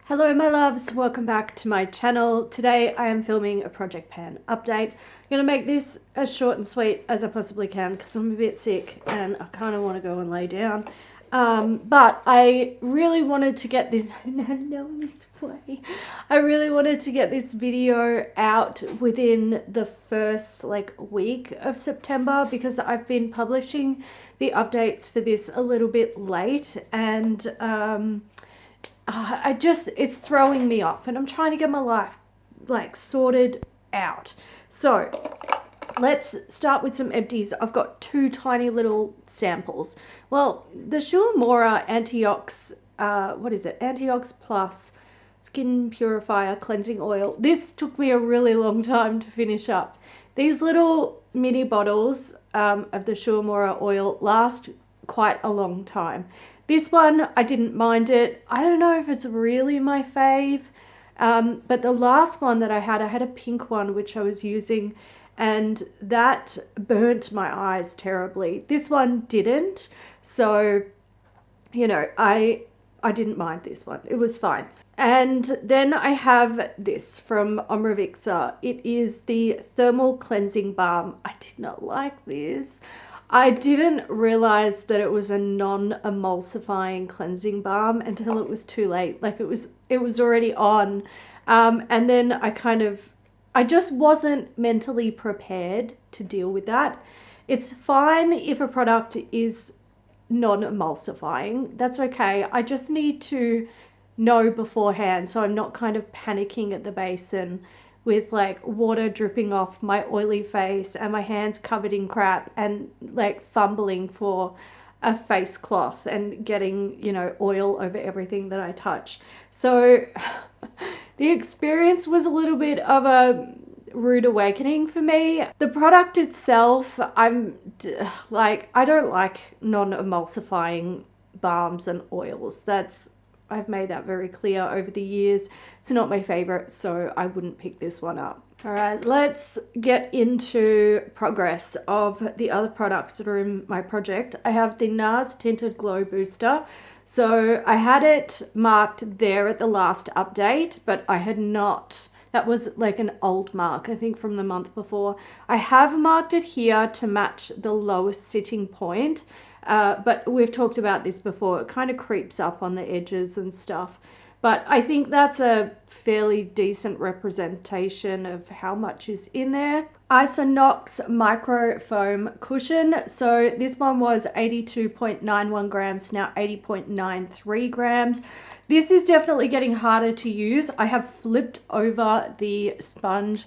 Hello my loves, welcome back to my channel. Today I am filming a project pan update. I'm going to make this as short and sweet as I possibly can because I'm a bit sick and I kind of want to go and lay down. But I really wanted to get this, I really wanted to get this video out within the first week of September because I've been publishing the updates for this a little bit late and it's throwing me off and I'm trying to get my life sorted out. So let's start with some empties. I've got two tiny little samples. Well, the Shuamora Antiox, Antiox Plus Skin Purifier Cleansing Oil. This took me a really long time to finish up. These little mini bottles of the Shuamora oil last quite a long time. This one, I didn't mind it. I don't know if it's really my fave, but the last one that I had a pink one which I was using and that burnt my eyes terribly. This one didn't, so, you know, I didn't mind this one. It was fine. And then I have this from Omravixa. It is the Thermal Cleansing Balm. I did not like this. I didn't realize that it was a non-emulsifying cleansing balm until it was too late. Like it was already on. And then I just wasn't mentally prepared to deal with that. It's fine if a product is non-emulsifying. That's okay. I just need to know beforehand so I'm not kind of panicking at the basin with water dripping off my oily face and my hands covered in crap and fumbling for a face cloth and getting, oil over everything that I touch. So the experience was a little bit of a rude awakening for me. The product itself, I don't like non-emulsifying balms and oils. I've made that very clear over the years. It's not my favorite, so I wouldn't pick this one up. All right, let's get into progress of the other products that are in my project. I have the NARS Tinted Glow Booster. So I had it marked there at the last update, but I had not. That was an old mark, I think from the month before. I have marked it here to match the lowest sitting point. But we've talked about this before. It kind of creeps up on the edges and stuff. But I think that's a fairly decent representation of how much is in there. Isonox Micro Foam Cushion. So this one was 82.91 grams, now 80.93 grams. This is definitely getting harder to use. I have flipped over the sponge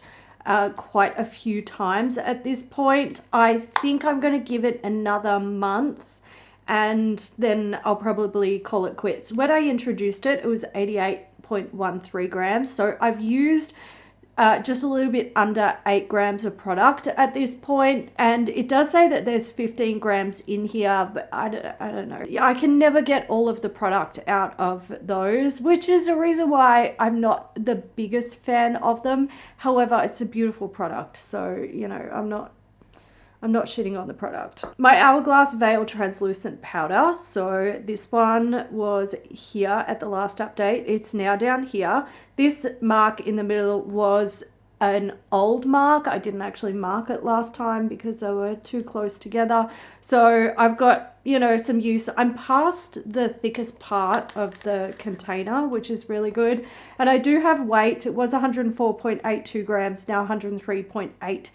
quite a few times at this point. I think I'm going to give it another month and then I'll probably call it quits. When I introduced it, it was 88.13 grams. So I've used just a little bit under 8 grams of product at this point, and it does say that there's 15 grams in here, but I don't know. I can never get all of the product out of those, which is a reason why I'm not the biggest fan of them. However, it's a beautiful product, so I'm not shitting on the product. My Hourglass Veil Translucent Powder. So this one was here at the last update. It's now down here. This mark in the middle was an old mark. I didn't actually mark it last time because they were too close together. So I've got, some use. I'm past the thickest part of the container, which is really good. And I do have weights. It was 104.82 grams, now 103.86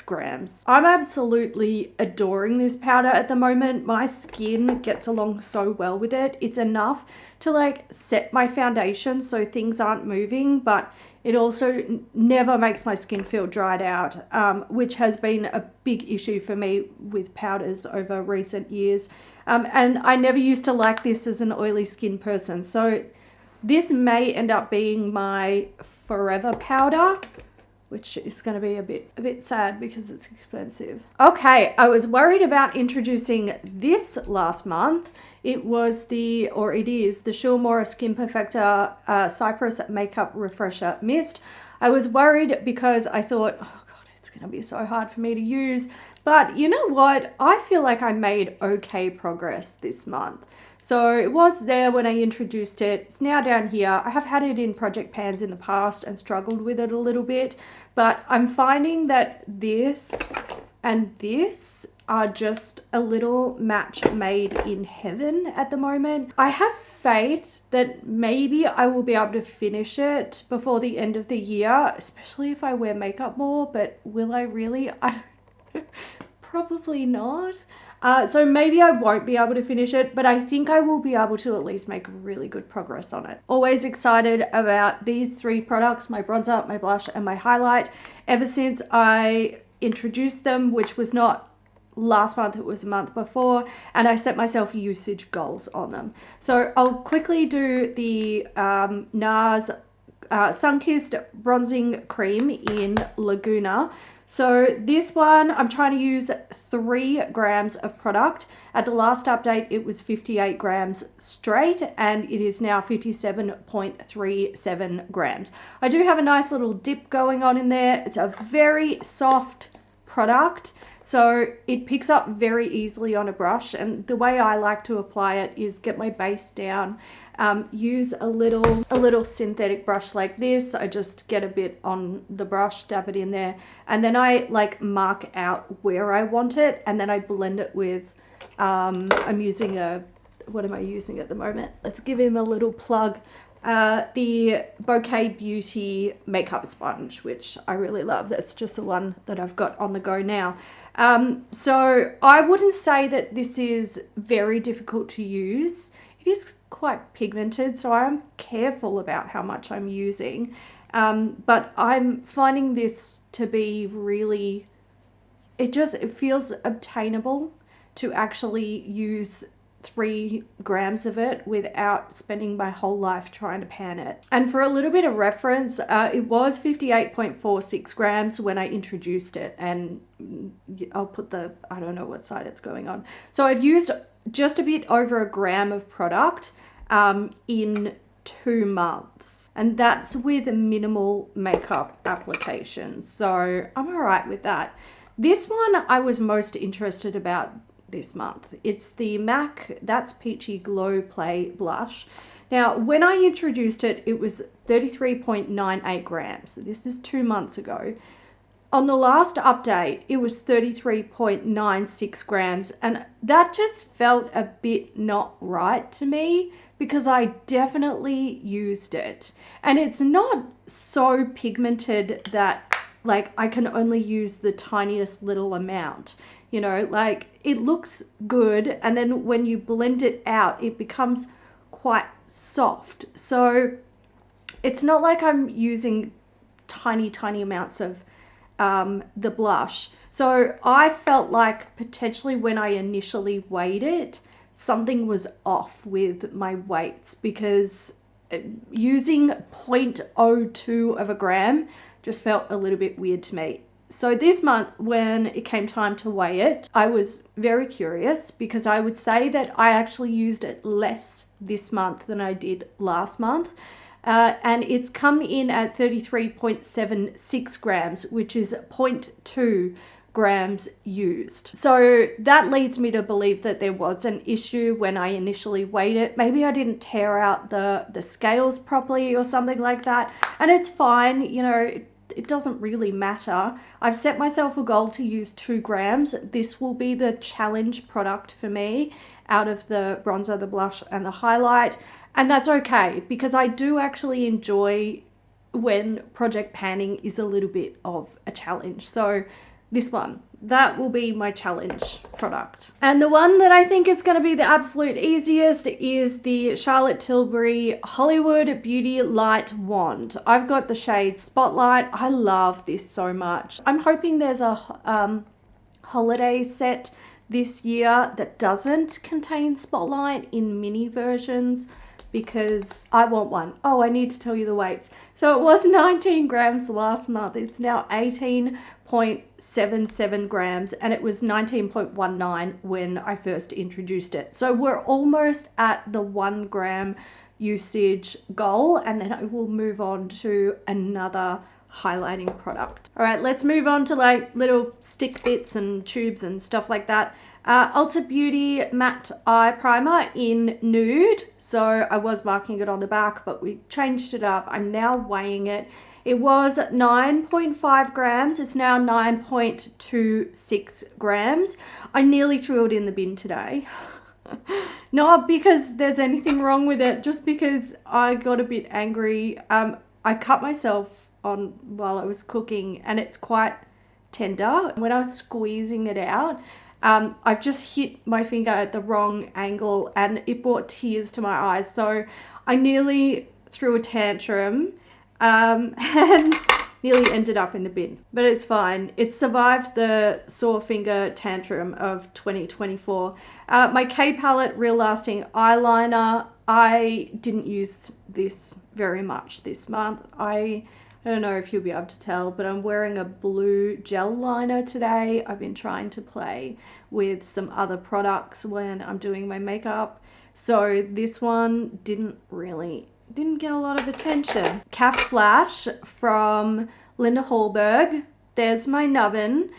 grams. I'm absolutely adoring this powder at the moment. My skin gets along so well with it. It's enough to set my foundation so things aren't moving, but it also never makes my skin feel dried out, which has been a big issue for me with powders over recent years. And I never used to like this as an oily skin person. So this may end up being my forever powder, which is going to be a bit sad because it's expensive. Okay, I was worried about introducing this last month. It is the Shuamora Skin Perfector Cypress Makeup Refresher Mist. I was worried because I thought, oh God, it's going to be so hard for me to use. But you know what? I feel like I made okay progress this month. So it was there when I introduced it. It's now down here. I have had it in project pans in the past and struggled with it a little bit, but I'm finding that this and this are just a little match made in heaven at the moment. I have faith that maybe I will be able to finish it before the end of the year, especially if I wear makeup more, but will I really? Probably not. So maybe I won't be able to finish it, but I think I will be able to at least make really good progress on it. Always excited about these three products, my bronzer, my blush, and my highlight. Ever since I introduced them, which was not last month, it was a month before, and I set myself usage goals on them. So I'll quickly do the NARS Sun-Kissed Bronzing Cream in Laguna. So this one, I'm trying to use 3 grams of product. At the last update, it was 58 grams straight, and it is now 57.37 grams. I do have a nice little dip going on in there. It's a very soft product, so it picks up very easily on a brush, and the way I like to apply it is get my base down, use a little synthetic brush like this. I just get a bit on the brush, dab it in there, and then I like mark out where I want it, and then I blend it with, I'm using what am I using at the moment? Let's give him a little plug. The Bouquet Beauty makeup sponge, which I really love. That's just the one that I've got on the go now. So I wouldn't say that this is very difficult to use. It is quite pigmented, so I'm careful about how much I'm using. But I'm finding this to be really, it feels obtainable to actually use 3 grams of it without spending my whole life trying to pan it. And for a little bit of reference, it was 58.46 grams when I introduced it, and I'll put I don't know what side it's going on. So I've used just a bit over a gram of product in 2 months, and that's with minimal makeup application, so I'm all right with that. This one I was most interested about this month. It's the MAC That's Peachy Glow Play Blush. Now, when I introduced it, it was 33.98 grams. This is 2 months ago. On the last update, it was 33.96 grams, and that just felt a bit not right to me because I definitely used it. And it's not so pigmented that like I can only use the tiniest little amount. You know, like it looks good, and then when you blend it out, it becomes quite soft. So it's not like I'm using tiny amounts of the blush. So I felt like potentially when I initially weighed it, something was off with my weights, because using 0.02 of a gram just felt a little bit weird to me. So this month, when it came time to weigh it, I was very curious, because I would say that I actually used it less this month than I did last month. And it's come in at 33.76 grams, which is 0.2 grams used. So that leads me to believe that there was an issue when I initially weighed it. Maybe I didn't tear out the scales properly or something like that. And it's fine, you know, it doesn't really matter. I've set myself a goal to use 2 grams. This will be the challenge product for me out of the bronzer, the blush, and the highlight. And that's okay, because I do actually enjoy when project panning is a little bit of a challenge. So this one, that will be my challenge product. And the one that I think is going to be the absolute easiest is the Charlotte Tilbury Hollywood Beauty Light Wand. I've got the shade Spotlight. I love this so much. I'm hoping there's a holiday set this year that doesn't contain Spotlight in mini versions, because I want one. Oh, I need to tell you the weights. So it was 19 grams last month. It's now 18.77 grams, and it was 19.19 when I first introduced it. So we're almost at the 1 gram usage goal, and then I will move on to another highlighting product. All right, let's move on to like little stick bits and tubes and stuff like that. Ulta Beauty Matte Eye Primer in Nude. So I was marking it on the back, but we changed it up. I'm now weighing it. It was 9.5 grams. It's now 9.26 grams. I nearly threw it in the bin today. Not because there's anything wrong with it, just because I got a bit angry. I cut myself on while I was cooking, and it's quite tender. When I was squeezing it out, I've just hit my finger at the wrong angle and it brought tears to my eyes. So I nearly threw a tantrum and nearly ended up in the bin. But it's fine. It survived the sore finger tantrum of 2024. My K Palette Real Lasting Eyeliner. I didn't use this very much this month. I don't know if you'll be able to tell, but I'm wearing a blue gel liner today. I've been trying to play with some other products when I'm doing my makeup. So this one didn't get a lot of attention. Calf Flash from Linda Hallberg. There's my nubbin.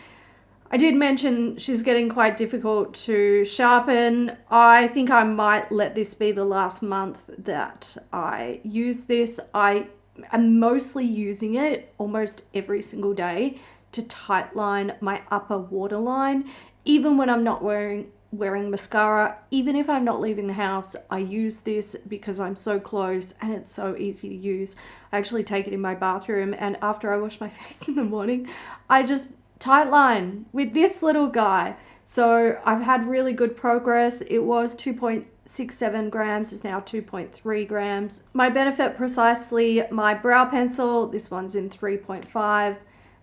I did mention she's getting quite difficult to sharpen. I think I might let this be the last month that I use this. I am mostly using it almost every single day to tightline my upper waterline. Even when I'm not wearing mascara, even if I'm not leaving the house, I use this because I'm so close and it's so easy to use. I actually take it in my bathroom, and after I wash my face in the morning, I just tightline with this little guy. So I've had really good progress. It was 2.67 grams, it's now 2.3 grams. My Benefit Precisely, my brow pencil, this one's in 3.5.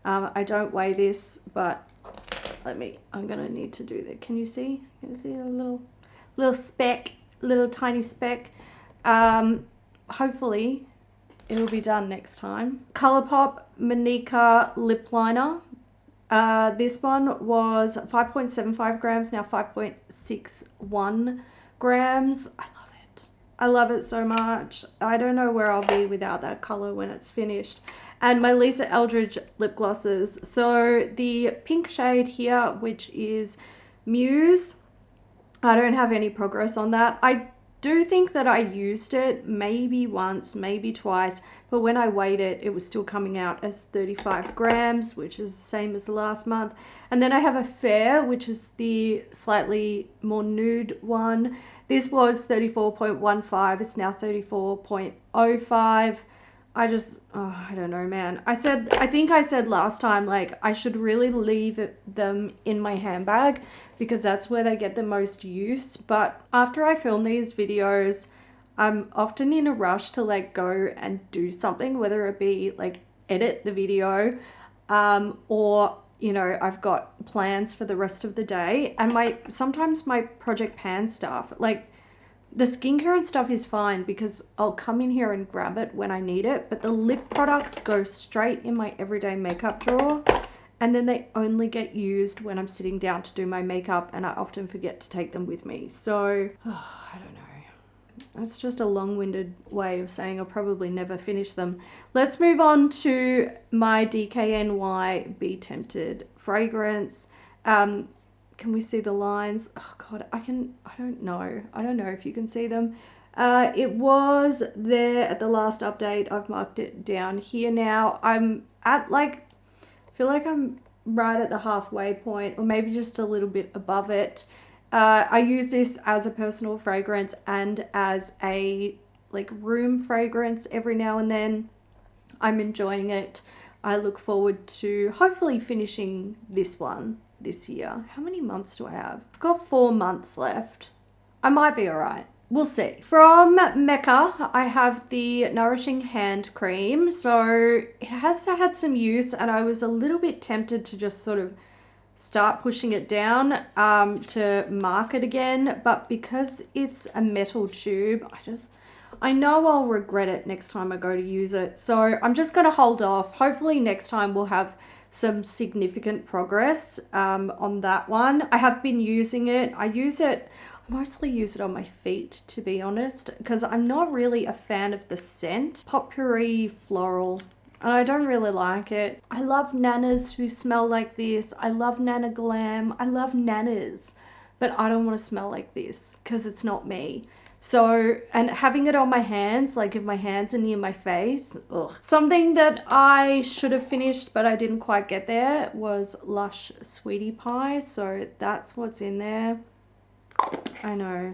I don't weigh this, but I'm gonna need to do that. Can you see? Can you see a little speck, little tiny speck? Hopefully it'll be done next time. Colourpop Manika Lip Liner. This one was 5.75 grams, now 5.61 grams. I love it. I love it so much. I don't know where I'll be without that color when it's finished. And my Lisa Eldridge lip glosses. So the pink shade here, which is Muse, I don't have any progress on that. I do think that I used it maybe once, maybe twice, but when I weighed it, it was still coming out as 35 grams, which is the same as the last month. And then I have a Fair, which is the slightly more nude one. This was 34.15, it's now 34.05. I don't know, man. I think I said last time, like, I should really leave them in my handbag because that's where they get the most use. But after I film these videos, I'm often in a rush to like go and do something, whether it be like edit the video, or, you know, I've got plans for the rest of the day. And sometimes my Project Pan stuff, like, the skincare and stuff is fine because I'll come in here and grab it when I need it, but the lip products go straight in my everyday makeup drawer, and then they only get used when I'm sitting down to do my makeup, and I often forget to take them with me. So, I don't know. That's just a long-winded way of saying I'll probably never finish them. Let's move on to my DKNY Be Tempted fragrance. Can we see the lines? Oh God, I don't know. I don't know if you can see them. It was there at the last update. I've marked it down here now. I'm at I feel like I'm right at the halfway point, or maybe just a little bit above it. I use this as a personal fragrance and as a room fragrance every now and then. I'm enjoying it. I look forward to hopefully finishing this one this year. How many months do I have? I've got 4 months left. I might be all right. We'll see. From Mecca, I have the Nourishing Hand Cream. So it has had some use, and I was a little bit tempted to just sort of start pushing it down to mark it again. But because it's a metal tube, I know I'll regret it next time I go to use it. So I'm just going to hold off. Hopefully next time we'll have some significant progress on that one. I have been using it. I mostly use it on my feet, to be honest, because I'm not really a fan of the scent. Potpourri floral. And I don't really like it. I love nanas who smell like this. I love Nana Glam. I love nanas. but I don't want to smell like this because it's not me. So, and having it on my hands, like if my hands are near my face, ugh. Something that I should have finished but I didn't quite get there was Lush Sweetie Pie. So that's what's in there. I know,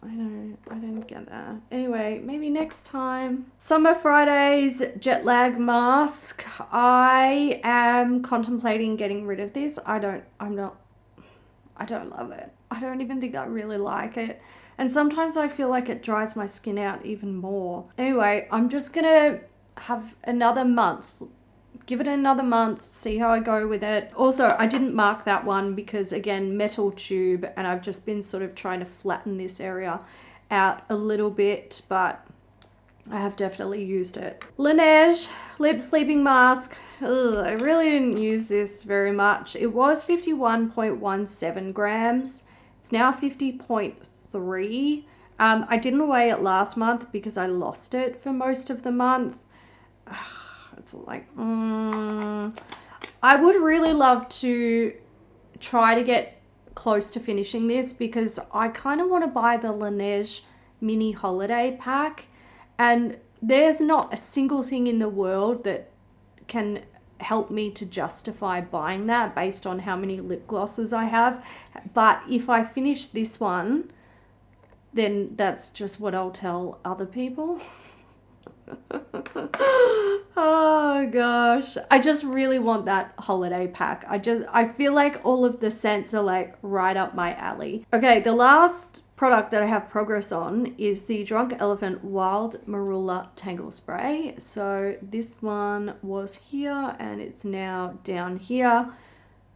I didn't get that. Anyway, maybe next time. Summer Fridays jet lag mask. I am contemplating getting rid of this. I don't love it. I don't even think I really like it. And sometimes I feel like it dries my skin out even more. Anyway, I'm just gonna have another month. Give it another month, see how I go with it. Also, I didn't mark that one because, again, metal tube, and I've just been sort of trying to flatten this area out a little bit, but I have definitely used it. Laneige Lip Sleeping Mask. Ugh, I really didn't use this very much. It was 51.17 grams. It's now 50.3. I didn't weigh it last month because I lost it for most of the month. It's like, I would really love to try to get close to finishing this because I kind of want to buy the Laneige mini holiday pack, and there's not a single thing in the world that can help me to justify buying that based on how many lip glosses I have. But if I finish this one, then that's just what I'll tell other people. Oh gosh, I just really want that holiday pack. I feel like all of the scents are like right up my alley. Okay, the last product that I have progress on is the Drunk Elephant Wild Marula Tangle Spray. So this one was here and it's now down here.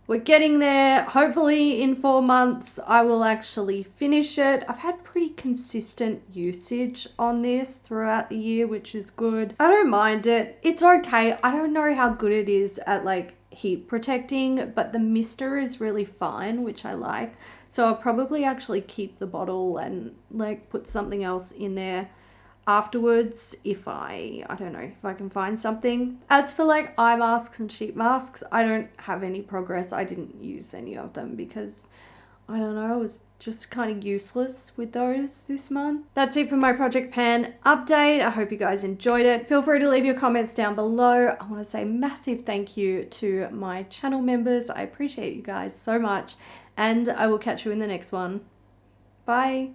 We're getting there. Hopefully in 4 months I will actually finish it. I've had pretty consistent usage on this throughout the year, which is good. I don't mind it. It's okay. I don't know how good it is at like heat protecting, but the mister is really fine, which I like. So I'll probably actually keep the bottle and like put something else in there afterwards if I don't know, if I can find something. As for like eye masks and sheet masks, I don't have any progress. I didn't use any of them because I don't know, I was just kind of useless with those this month. That's it for my Project Pan update. I hope you guys enjoyed it. Feel free to leave your comments down below. I want to say massive thank you to my channel members. I appreciate you guys so much, and I will catch you in the next one. Bye.